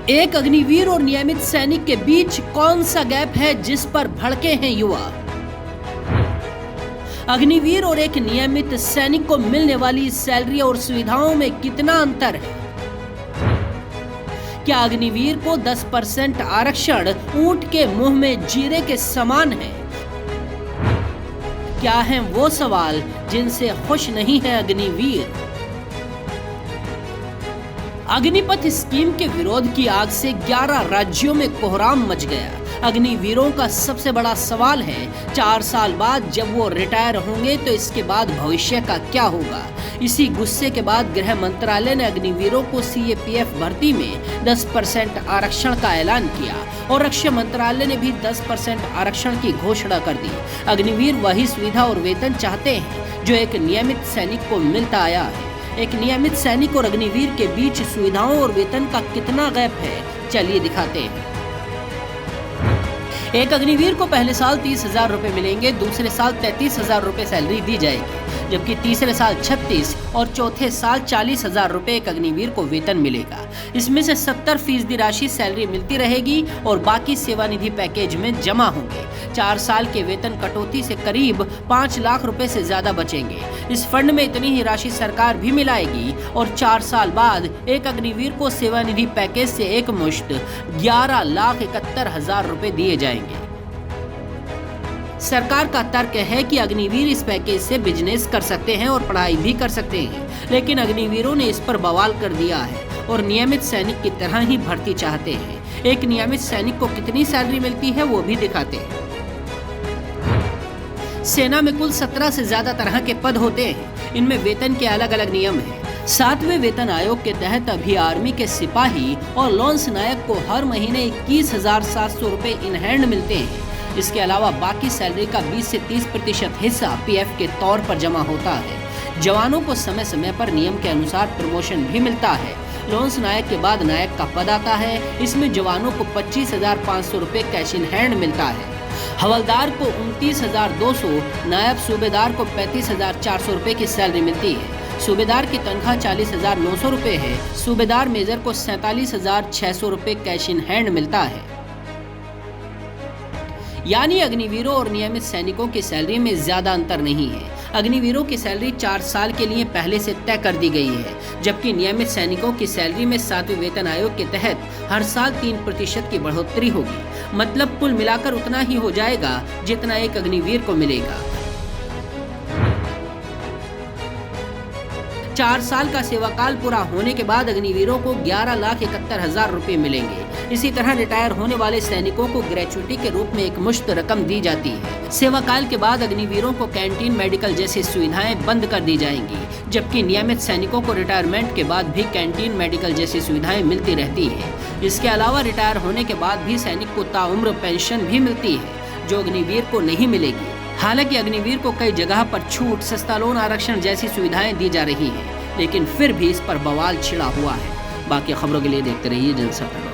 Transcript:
एक अग्निवीर और नियमित सैनिक के बीच कौन सा गैप है जिस पर भड़के हैं युवा? अग्निवीर और एक नियमित सैनिक को मिलने वाली सैलरी और सुविधाओं में कितना अंतर है? क्या अग्निवीर को 10% आरक्षण ऊंट के मुंह में जीरे के समान है? क्या हैं वो सवाल जिनसे खुश नहीं है अग्निवीर? अग्निपथ स्कीम के विरोध की आग से 11 राज्यों में कोहराम मच गया। अग्निवीरों का सबसे बड़ा सवाल है 4 साल बाद जब वो रिटायर होंगे तो इसके बाद भविष्य का क्या होगा। इसी गुस्से के बाद गृह मंत्रालय ने अग्निवीरों को सीएपीएफ भर्ती में 10% आरक्षण का ऐलान किया और रक्षा मंत्रालय ने भी 10% आरक्षण की घोषणा कर दी। अग्निवीर वही सुविधा और वेतन चाहते हैं जो एक नियमित सैनिक को मिलता आया है। एक नियमित सैनिक और अग्निवीर के बीच सुविधाओं और वेतन का कितना गैप है, चलिए दिखाते हैं। एक अग्निवीर को पहले साल 30,000 रुपए मिलेंगे, दूसरे साल 33,000 रुपए सैलरी दी जाएगी, जबकि तीसरे साल 36 और चौथे साल 40,000 रुपए एक अग्निवीर को वेतन मिलेगा। इसमें से 70% राशि सैलरी मिलती रहेगी और बाकी सेवानिधि पैकेज में जमा होंगे। 4 साल के वेतन कटौती से करीब 5 लाख रुपए से ज्यादा बचेंगे। इस फंड में इतनी ही राशि सरकार भी मिलाएगी और 4 साल बाद एक अग्निवीर को सेवानिधि पैकेज से एक मुश्त 11,71,000 रुपए दिए जाएंगे। सरकार का तर्क है कि अग्निवीर इस पैकेज से बिजनेस कर सकते हैं और पढ़ाई भी कर सकते हैं, लेकिन अग्निवीरों ने इस पर बवाल कर दिया है और नियमित सैनिक की तरह ही भर्ती चाहते हैं। एक नियमित सैनिक को कितनी सैलरी मिलती है वो भी दिखाते हैं। सेना में कुल 17 से ज्यादा तरह के पद होते हैं। इनमें वेतन के अलग अलग नियम हैं। 7वें वेतन आयोग के तहत अभी आर्मी के सिपाही और लॉन्स नायक को हर महीने 21,700 रुपए इन हैंड मिलते हैं। इसके अलावा बाकी सैलरी का 20 से 30% हिस्सा पीएफ के तौर पर जमा होता है। जवानों को समय समय पर नियम के अनुसार प्रमोशन भी मिलता है। लॉन्स नायक के बाद नायक का पद आता है। इसमें जवानों को 25,500 रुपए कैश इन हैंड मिलता है। हवलदार को 29,200, नायब सूबेदार को 35,400 रुपए की सैलरी मिलती है। सूबेदार की तनख्वाह 40,900 रुपए है। सूबेदार मेजर को 47,600 रुपए कैश इन हैंड मिलता है। यानी अग्निवीरों और नियमित सैनिकों की सैलरी में ज्यादा अंतर नहीं है। अग्निवीरों की सैलरी 4 साल के लिए पहले से तय कर दी गई है, जबकि नियमित सैनिकों की सैलरी में 7वें वेतन आयोग के तहत हर साल 3% की बढ़ोतरी होगी। मतलब कुल मिलाकर उतना ही हो जाएगा जितना एक अग्निवीर को मिलेगा। 4 साल का सेवाकाल पूरा होने के बाद अग्निवीरों को 11,71,000 रुपए मिलेंगे। इसी तरह रिटायर होने वाले सैनिकों को ग्रेचुइटी के रूप में एक मुश्त रकम दी जाती है। सेवाकाल के बाद अग्निवीरों को कैंटीन, मेडिकल जैसी सुविधाएं बंद कर दी जाएंगी, जबकि नियमित सैनिकों को रिटायरमेंट के बाद भी कैंटीन, मेडिकल जैसी सुविधाएं मिलती रहती है। इसके अलावा रिटायर होने के बाद भी सैनिक को ताउम्र पेंशन भी मिलती है, जो अग्निवीर को नहीं मिलेगी। हालांकि अग्निवीर को कई जगह पर छूट, सस्ता लोन आरक्षण जैसी सुविधाएं दी जा रही हैं, लेकिन फिर भी इस पर बवाल छिड़ा हुआ है। बाकी खबरों के लिए देखते रहिए जनसत्ता।